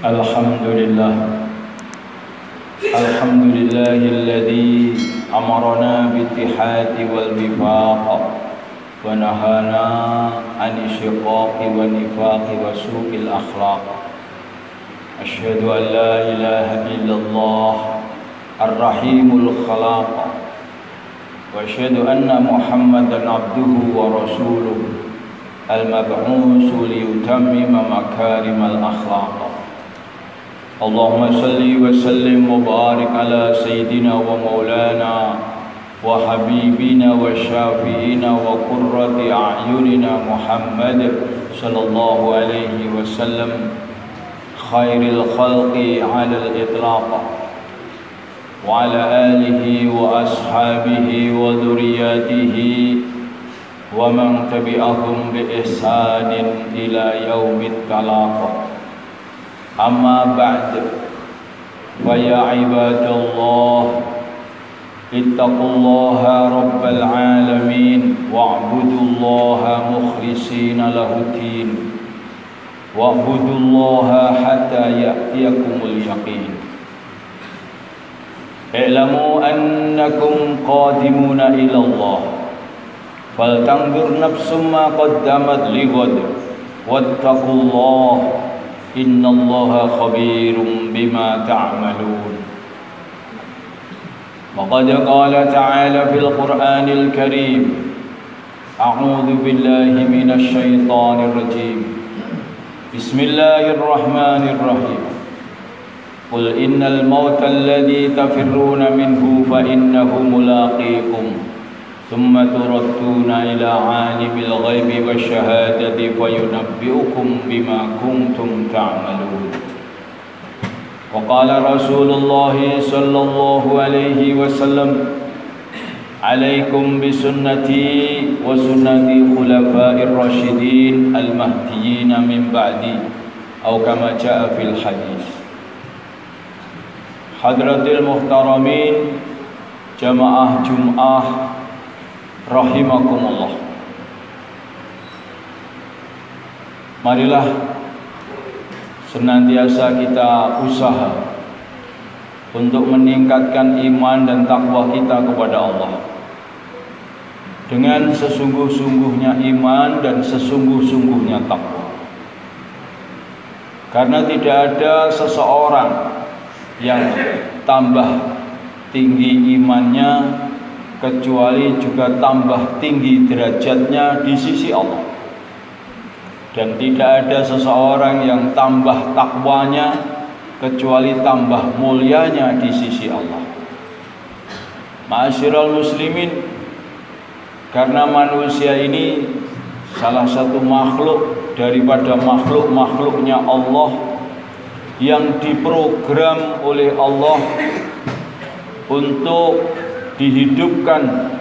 Alhamdulillah Alhamdulillahilladzi amarana bittihadi wal wifaq wa nahana ani syiqaqi wa nifaqi wa su'il akhlaq. Asyhadu an la ilaha illallah ar-rahimul khalaq wa asyhadu anna Muhammadan abduhu wa rasuluhu al-mab'usu liyutammima makarimal akhlaq. Allahumma salli wa sallim wa barik ala sayyidina wa maulana wa habibina wa syafi'ina wa qurrati a'yunina Muhammad sallallahu alaihi wasallam khairil khalqi ala al-itlaq wa ala alihi wa ashabihi wa dhurriyyatihi wa man tabi'ahum bi ihsanin ila yaumit talaq. Amma ba'd, wa ya ibadallah, ittaqullaha rabbal alamin wa'budullaha mukhlishina lahuddin wa'budullaha hatta ya'tiyakumul yaqin. I'lamu annakum qadimuna ila Allah, faltanzur nafsum ma qaddamat lighad wattaqullaha innallaha khabirum bima ta'malun. Wa qad qala ta'ala fil Qur'anil Karim, a'udzu billahi minasy syaithanir rajim. Bismillahirrahmanirrahim. Qul innal mauta alladzi tafirruna minhu fa innahu mulaqikum thumma turadduna ila 'alimil ghaibi wasyahadati fayunabbi'ukum bima kuntum ta'malun. Wa qala Rasulullah sallallahu alaihi wasallam, alaikum bisunnati wa sunnati khulafa'ir rasyidin al-mahdiyyin min ba'di, atau kama jaa fil hadis. Hadratil muhtaramin, jamaah Jum'ah rahimakumullah. Marilah senantiasa kita usaha untuk meningkatkan iman dan takwa kita kepada Allah dengan sesungguh-sungguhnya iman dan sesungguh-sungguhnya takwa. Karena tidak ada seseorang yang tambah tinggi imannya kecuali juga tambah tinggi derajatnya di sisi Allah. Dan tidak ada seseorang yang tambah takwanya kecuali tambah mulianya di sisi Allah. Ma'asyiral muslimin, karena manusia ini salah satu makhluk daripada makhluk-makhluknya Allah yang diprogram oleh Allah untuk dihidupkan,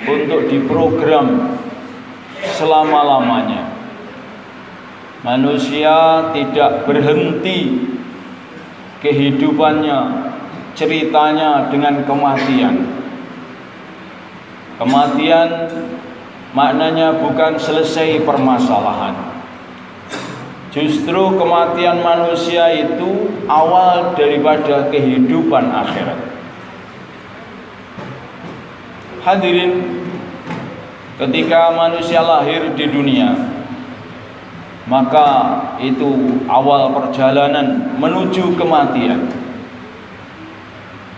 untuk diprogram selama-lamanya. Manusia tidak berhenti kehidupannya, ceritanya dengan kematian. Kematian maknanya bukan selesai permasalahan. Justru kematian manusia itu awal daripada kehidupan akhirat. Hadirin, ketika manusia lahir di dunia, maka itu awal perjalanan menuju kematian.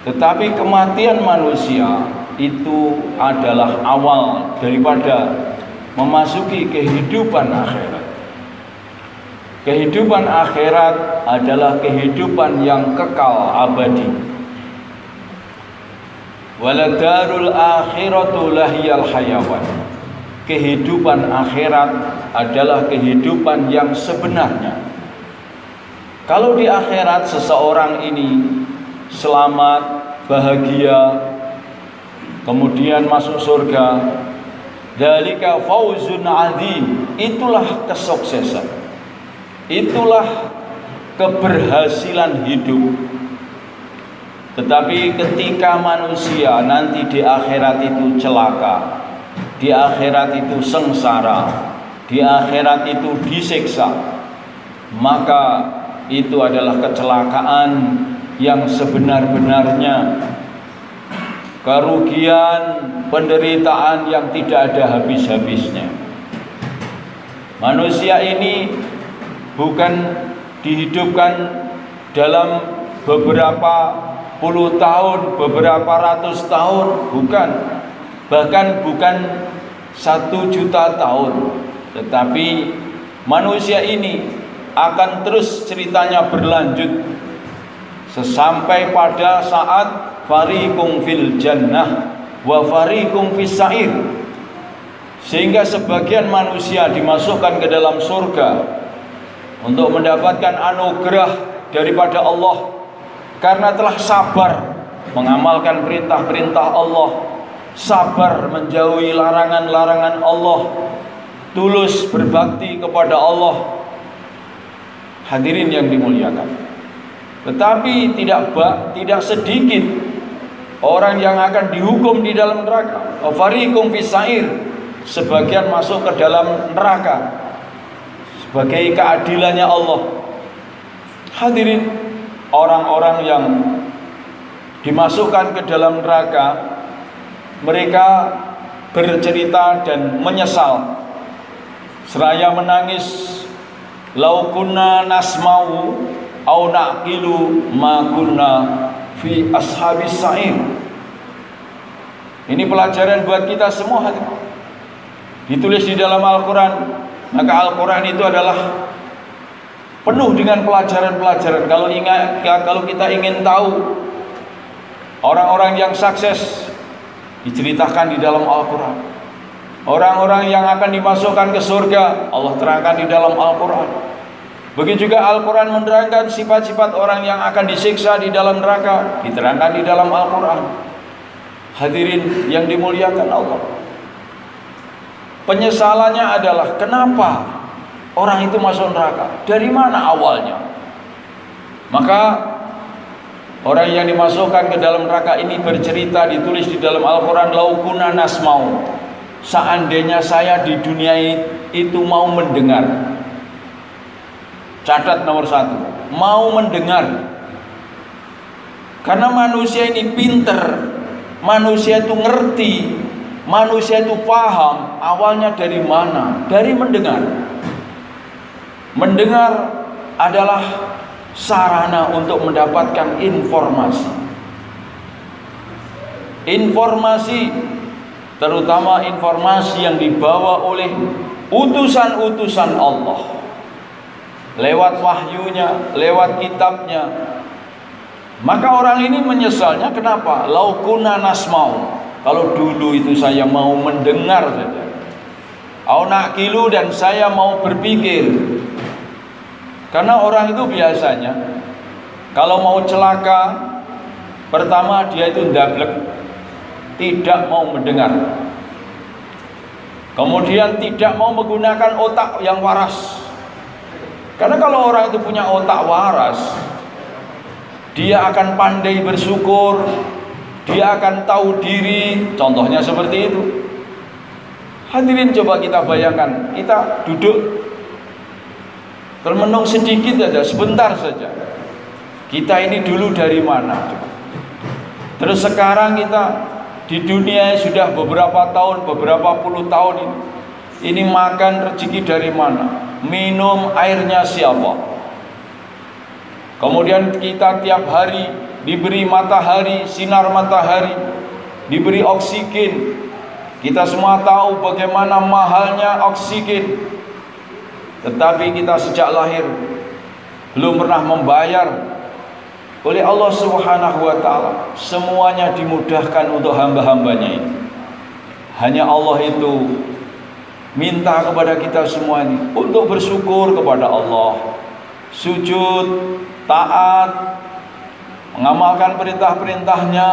Tetapi kematian manusia itu adalah awal daripada memasuki kehidupan akhirat. Kehidupan akhirat adalah kehidupan yang kekal abadi. Waladarul akhiratu lahiyal hayawan. Kehidupan akhirat adalah kehidupan yang sebenarnya. Kalau di akhirat seseorang ini selamat, bahagia, kemudian masuk surga, dzalika fauzun adzim, itulah kesuksesan, itulah keberhasilan hidup. Tetapi ketika manusia nanti di akhirat itu celaka, di akhirat itu sengsara, di akhirat itu disiksa, maka itu adalah kecelakaan yang sebenar-benarnya, kerugian, penderitaan yang tidak ada habis-habisnya. Manusia ini bukan dihidupkan dalam beberapa puluh tahun, beberapa ratus tahun, bukan. Bahkan bukan 1.000.000 tahun. Tetapi manusia ini akan terus ceritanya berlanjut sesampai pada saat fariqum fil jannah wa fariqum fis sa'ir, sehingga sebagian manusia dimasukkan ke dalam surga untuk mendapatkan anugerah daripada Allah karena telah sabar mengamalkan perintah-perintah Allah, sabar menjauhi larangan-larangan Allah, tulus berbakti kepada Allah. Hadirin yang dimuliakan, tetapi tidak sedikit orang yang akan dihukum di dalam neraka. Fariqum fis sa'ir, sebagian masuk ke dalam neraka sebagai keadilannya Allah. Hadirin, orang-orang yang dimasukkan ke dalam neraka, mereka bercerita dan menyesal seraya menangis, lau kunna nasma'u au naqilu ma kunna fi ashabis sa'ir. Ini pelajaran buat kita semua. Ditulis di dalam Al-Quran. Maka Al-Quran itu adalah penuh dengan pelajaran-pelajaran. Kalau kita ingin tahu orang-orang yang sukses, diceritakan di dalam Al-Quran. Orang-orang yang akan dimasukkan ke surga, Allah terangkan di dalam Al-Quran. Begitu juga Al-Quran menerangkan sifat-sifat orang yang akan disiksa di dalam neraka, diterangkan di dalam Al-Quran. Hadirin yang dimuliakan Allah, penyesalannya adalah kenapa orang itu masuk neraka, dari mana awalnya. Maka orang yang dimasukkan ke dalam neraka ini bercerita, ditulis di dalam Al-Quran, lau kunna nasma'u, seandainya saya di dunia itu mau mendengar. Catat nomor 1, mau mendengar. Karena manusia ini pinter, manusia itu ngerti, manusia itu paham awalnya dari mana? Dari mendengar. Mendengar adalah sarana untuk mendapatkan informasi. Informasi, terutama informasi yang dibawa oleh utusan-utusan Allah, lewat wahyunya, lewat kitabnya. Maka orang ini menyesalnya, kenapa? Lau kunna nasma'u, kalau dulu itu saya mau mendengar saja, au naqilu, dan saya mau berpikir. Karena orang itu biasanya kalau mau celaka, pertama dia itu ndablek, tidak mau mendengar. Kemudian tidak mau menggunakan otak yang waras. Karena kalau orang itu punya otak waras, dia akan pandai bersyukur, dia akan tahu diri. Contohnya seperti itu. Hadirin, coba kita bayangkan, kita duduk termenung sedikit saja, sebentar saja. Kita ini dulu dari mana? Terus sekarang kita di dunia sudah beberapa tahun, beberapa puluh tahun ini. Ini makan rezeki dari mana? Minum airnya siapa? Kemudian kita tiap hari diberi matahari, sinar matahari, diberi oksigen. Kita semua tahu bagaimana mahalnya oksigen. Tetapi kita sejak lahir belum pernah membayar oleh Allah Subhanahu wa ta'ala. Semuanya dimudahkan untuk hamba-hambanya ini. Hanya Allah itu minta kepada kita semua ini untuk bersyukur kepada Allah, sujud, taat, mengamalkan perintah-perintahnya,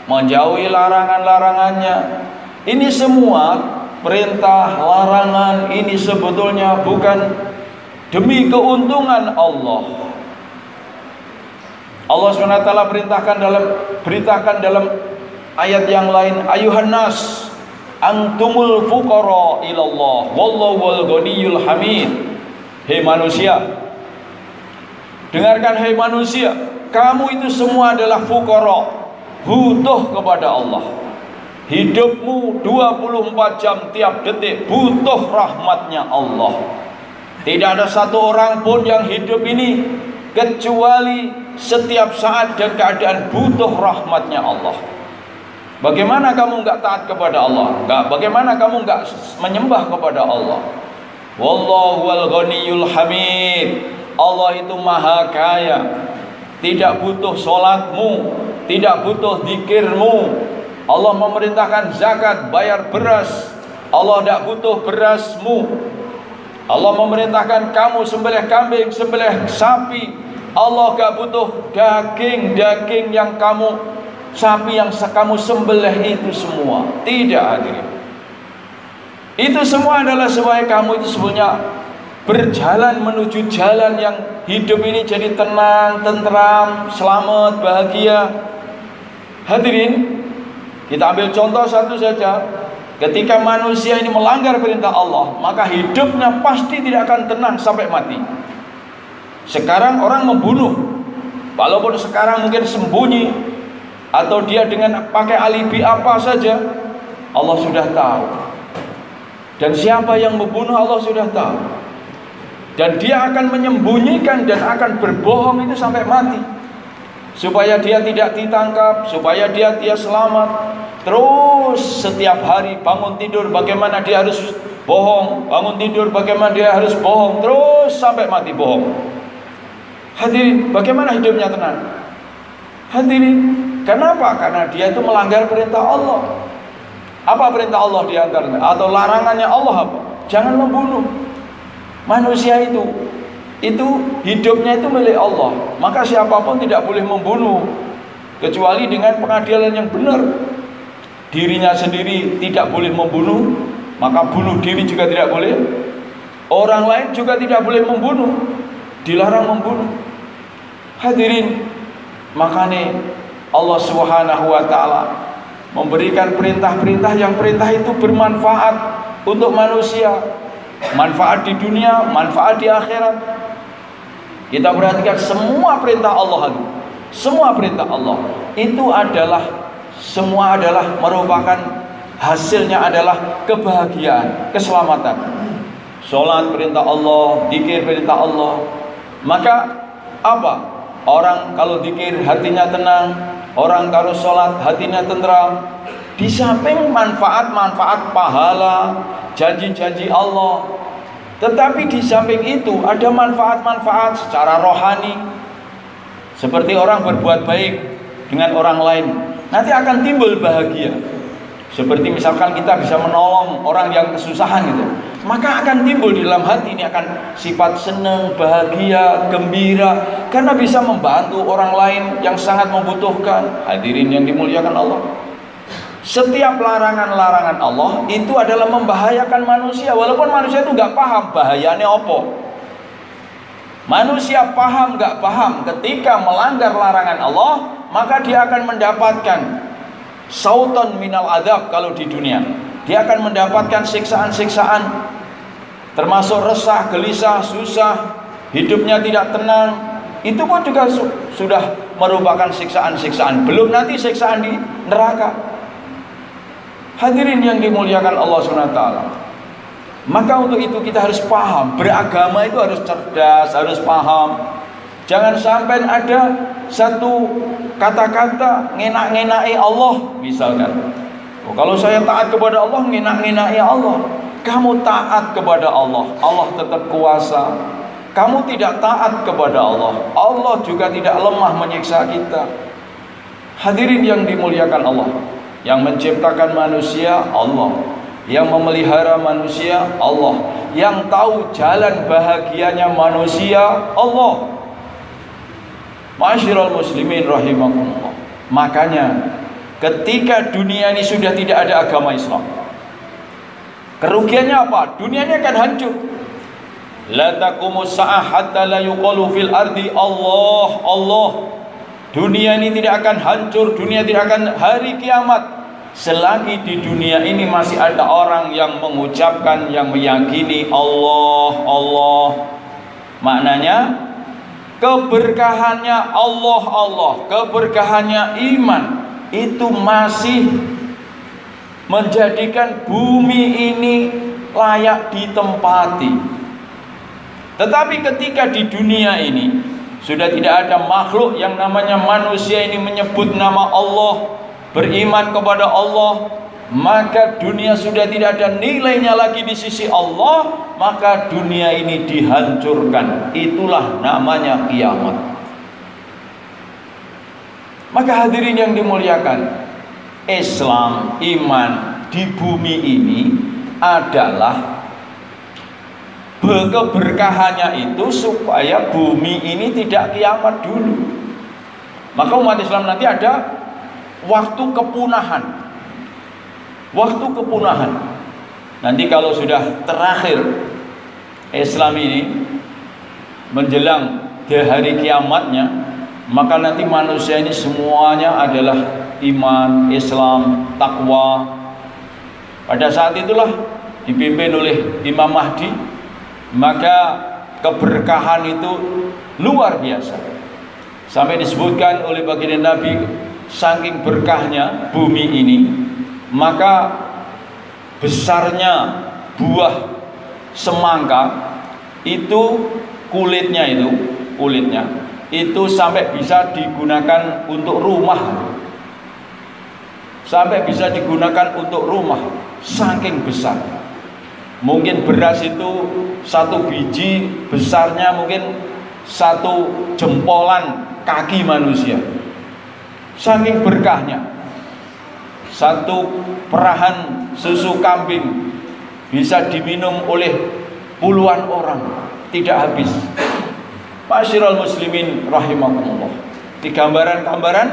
menjauhi larangan-larangannya. Ini semua perintah, larangan, ini sebetulnya bukan demi keuntungan Allah. Allah SWT beritakan dalam ayat yang lain, ayuhan nas antumul fuqara ilallah wallahu wal ghaniyul hamid. Hei manusia, Dengarkan hai manusia, kamu itu semua adalah fuqara, butuh kepada Allah. Hidupmu 24 jam tiap detik butuh rahmatnya Allah. Tidak ada satu orang pun yang hidup ini kecuali setiap saat dan keadaan butuh rahmatnya Allah. Bagaimana kamu enggak taat kepada Allah? Bagaimana kamu enggak menyembah kepada Allah? Wallahu wal ghaniyul hamid. Allah itu maha kaya, tidak butuh sholatmu, tidak butuh zikirmu. Allah memerintahkan zakat, bayar beras, Allah tidak butuh berasmu. Allah memerintahkan kamu sembelih kambing, sembelih sapi, Allah tidak butuh daging yang kamu, sapi yang kamu sembelih itu semua. Tidak, hadirin. Itu semua adalah supaya kamu itu sebenarnya berjalan menuju jalan yang hidup ini jadi tenang, tentram, selamat, bahagia. Hadirin, kita ambil contoh satu saja. Ketika manusia ini melanggar perintah Allah, maka hidupnya pasti tidak akan tenang sampai mati. Sekarang orang membunuh, walaupun sekarang mungkin sembunyi, atau dia dengan pakai alibi apa saja, Allah sudah tahu. Dan siapa yang membunuh Allah sudah tahu. Dan dia akan menyembunyikan dan akan berbohong itu sampai mati, supaya dia tidak ditangkap, supaya dia selamat. Terus setiap hari bangun tidur bagaimana dia harus bohong, bangun tidur bagaimana dia harus bohong, terus sampai mati bohong. Hadirin, bagaimana hidupnya tenang? Hadirin, kenapa? Karena dia itu melanggar perintah Allah. Apa perintah Allah diantaranya? Atau larangannya Allah apa? Jangan membunuh. Manusia itu hidupnya itu milik Allah. Maka siapapun tidak boleh membunuh kecuali dengan pengadilan yang benar. Dirinya sendiri tidak boleh membunuh, maka bunuh diri juga tidak boleh. Orang lain juga tidak boleh membunuh, dilarang membunuh. Hadirin, makanya Allah Subhanahu wa taala memberikan perintah-perintah yang perintah itu bermanfaat untuk manusia, manfaat di dunia, manfaat di akhirat. Kita perhatikan semua perintah Allah itu, semua perintah Allah itu semua adalah merupakan hasilnya adalah kebahagiaan, keselamatan. Sholat perintah Allah, zikir perintah Allah. Maka apa? Orang kalau zikir hatinya tenang, orang kalau sholat hatinya tentram. Di samping manfaat-manfaat pahala, janji-janji Allah, tetapi di samping itu ada manfaat-manfaat secara rohani. Seperti orang berbuat baik dengan orang lain, nanti akan timbul bahagia. Seperti misalkan kita bisa menolong orang yang kesusahan gitu, maka akan timbul di dalam hati ini akan sifat senang, bahagia, gembira, karena bisa membantu orang lain yang sangat membutuhkan. Hadirin yang dimuliakan Allah, setiap larangan-larangan Allah itu adalah membahayakan manusia, walaupun manusia itu nggak paham bahayanya apa. Manusia paham nggak paham, ketika melanggar larangan Allah, maka dia akan mendapatkan sautan minal adab. Kalau di dunia dia akan mendapatkan siksaan-siksaan, termasuk resah, gelisah, susah, hidupnya tidak tenang. Itu pun juga sudah merupakan siksaan-siksaan, belum nanti siksaan di neraka. Hadirin yang dimuliakan Allah SWT, maka untuk itu kita harus paham, beragama itu harus cerdas, harus paham. Jangan sampai ada satu kata-kata ngenak-ngenai Allah, misalkan. Oh, kalau saya taat kepada Allah, ngenak-ngenai Allah. Kamu taat kepada Allah, Allah tetap kuasa. Kamu tidak taat kepada Allah, Allah juga tidak lemah menyiksa kita. Hadirin yang dimuliakan Allah, yang menciptakan manusia Allah, yang memelihara manusia Allah, yang tahu jalan bahagianya manusia Allah. Ma'asyiral muslimin rahimakumullah. Makanya ketika dunia ini sudah tidak ada agama Islam, kerugiannya apa? Dunia ini akan hancur. La taqumus sa'ah hatta la yuqalu fil ardi Allah Allah. Dunia ini tidak akan hancur, dunia tidak akan hari kiamat selagi di dunia ini masih ada orang yang mengucapkan, yang meyakini Allah Allah. Maknanya keberkahannya Allah, keberkahannya iman itu masih menjadikan bumi ini layak ditempati. Tetapi ketika di dunia ini sudah tidak ada makhluk yang namanya manusia ini menyebut nama Allah, beriman kepada Allah, maka dunia sudah tidak ada nilainya lagi di sisi Allah, maka dunia ini dihancurkan. Itulah namanya kiamat. Maka hadirin yang dimuliakan, Islam, iman di bumi ini adalah keberkahannya itu supaya bumi ini tidak kiamat dulu. Maka umat Islam nanti ada waktu kepunahan. Waktu kepunahan. Nanti kalau sudah terakhir Islam ini menjelang di hari kiamatnya, maka nanti manusia ini semuanya adalah iman, Islam, takwa. Pada saat itulah dipimpin oleh Imam Mahdi, maka keberkahan itu luar biasa. Sampai disebutkan oleh baginda Nabi, saking berkahnya bumi ini, maka besarnya buah semangka itu kulitnya itu sampai bisa digunakan untuk rumah. Sampai bisa digunakan untuk rumah, saking besar. Mungkin beras itu satu biji besarnya mungkin satu jempolan kaki manusia. Saking berkahnya. Satu perahan susu kambing bisa diminum oleh puluhan orang, tidak habis. Ma'asyiral muslimin rahimakumullah. Di gambaran-gambaran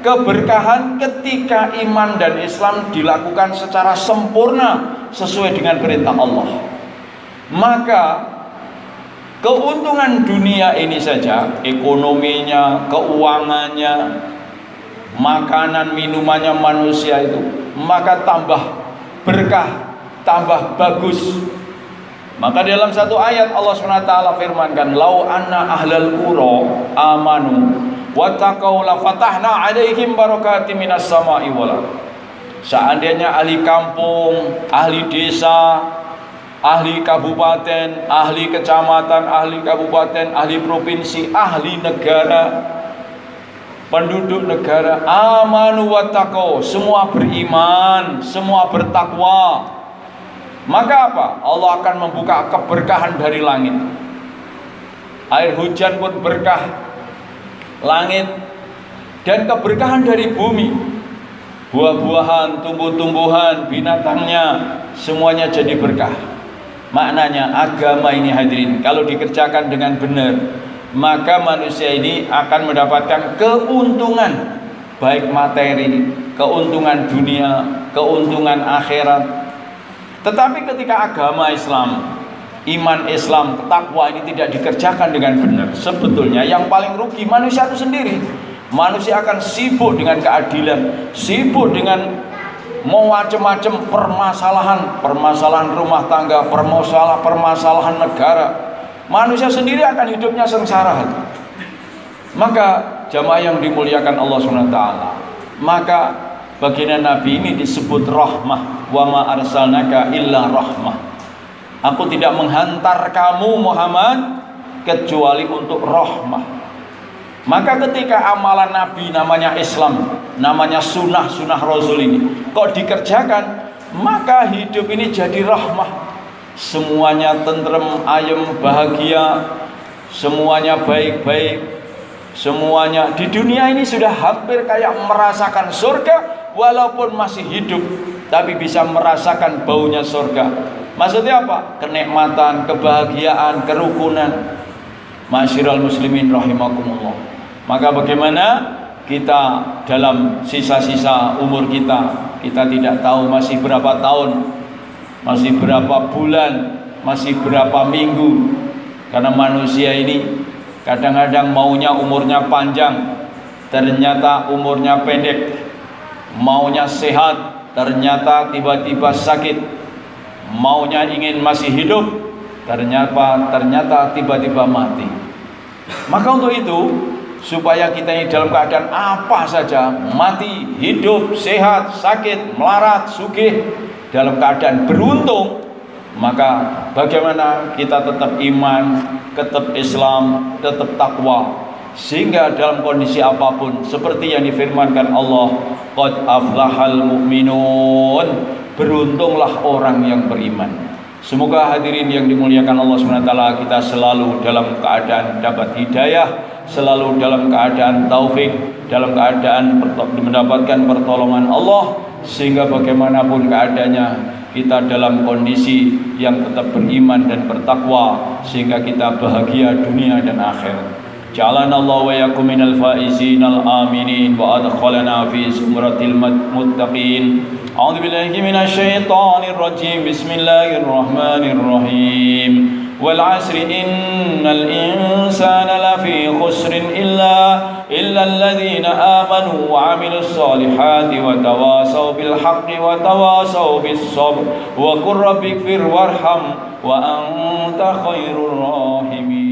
keberkahan ketika iman dan Islam dilakukan secara sempurna sesuai dengan perintah Allah. Maka keuntungan dunia ini saja, ekonominya, keuangannya, makanan minumannya manusia itu, maka tambah berkah, tambah bagus. Maka dalam satu ayat Allah SWT firmankan, "Lau anna ahlal qura amanu wattaqau la fatahna 'alaihim barakatim minas sama'i wal ardh." Seandainya ahli kampung, ahli desa, ahli kabupaten, ahli kecamatan, ahli kabupaten, ahli provinsi, ahli negara, penduduk negara, amanu wattaqau, semua beriman, semua bertakwa, maka apa? Allah akan membuka keberkahan dari langit. Air hujan pun berkah langit, dan keberkahan dari bumi. Buah-buahan, tumbuh-tumbuhan, binatangnya, semuanya jadi berkah. Maknanya agama ini hadirin, kalau dikerjakan dengan benar, maka manusia ini akan mendapatkan keuntungan, baik materi, keuntungan dunia, keuntungan akhirat. Tetapi ketika agama Islam, iman Islam, takwa ini tidak dikerjakan dengan benar, sebetulnya yang paling rugi manusia itu sendiri. Manusia akan sibuk dengan keadilan, sibuk dengan mau macam-macam permasalahan rumah tangga, permasalahan negara. Manusia sendiri akan hidupnya sengsara. Maka jamaah yang dimuliakan Allah SWT, maka baginda Nabi ini disebut rahmah. Wa ma arsalnaka illa rahmah. Aku tidak menghantar kamu Muhammad kecuali untuk rahmah. Maka ketika amalan Nabi namanya Islam, namanya sunnah Rasul ini kok dikerjakan, maka hidup ini jadi rahmah. Semuanya tentrem, ayem, bahagia, semuanya baik-baik, semuanya di dunia ini sudah hampir kayak merasakan surga, walaupun masih hidup tapi bisa merasakan baunya surga. Maksudnya apa? Kenikmatan, kebahagiaan, kerukunan. Ma'asyiral muslimin rahimakumullah. Maka bagaimana kita dalam sisa-sisa umur kita tidak tahu masih berapa tahun, masih berapa bulan, masih berapa minggu. Karena manusia ini kadang-kadang maunya umurnya panjang, ternyata umurnya pendek. Maunya sehat, ternyata tiba-tiba sakit. Maunya ingin masih hidup, ternyata tiba-tiba mati. Maka untuk itu, supaya kita ini dalam keadaan apa saja, mati, hidup, sehat, sakit, melarat, sugih, dalam keadaan beruntung, maka bagaimana kita tetap iman, tetap Islam, tetap takwa, sehingga dalam kondisi apapun seperti yang difirmankan Allah, qad aflahal mu'minun, beruntunglah orang yang beriman. Semoga hadirin yang dimuliakan Allah SWT, kita selalu dalam keadaan dapat hidayah, selalu dalam keadaan taufik, dalam keadaan mendapatkan pertolongan Allah, sehingga bagaimanapun keadaannya kita dalam kondisi yang tetap beriman dan bertakwa, sehingga kita bahagia dunia dan akhirat. Ja'alana Allah wa yakum minal faizin al-aminin wa adkhalana fi zumratil muttaqin. A'udzu billahi minasy syaithanir rajim. Bismillahirrahmanirrahim. Wal 'asri innal insana lafi khusrin illa alladziina aamanu wa 'amilus solihati wa tawasaw bil haqqi wa tawasaw bis sabr wa qur rabbighfir warham wa anta khairur rahimin.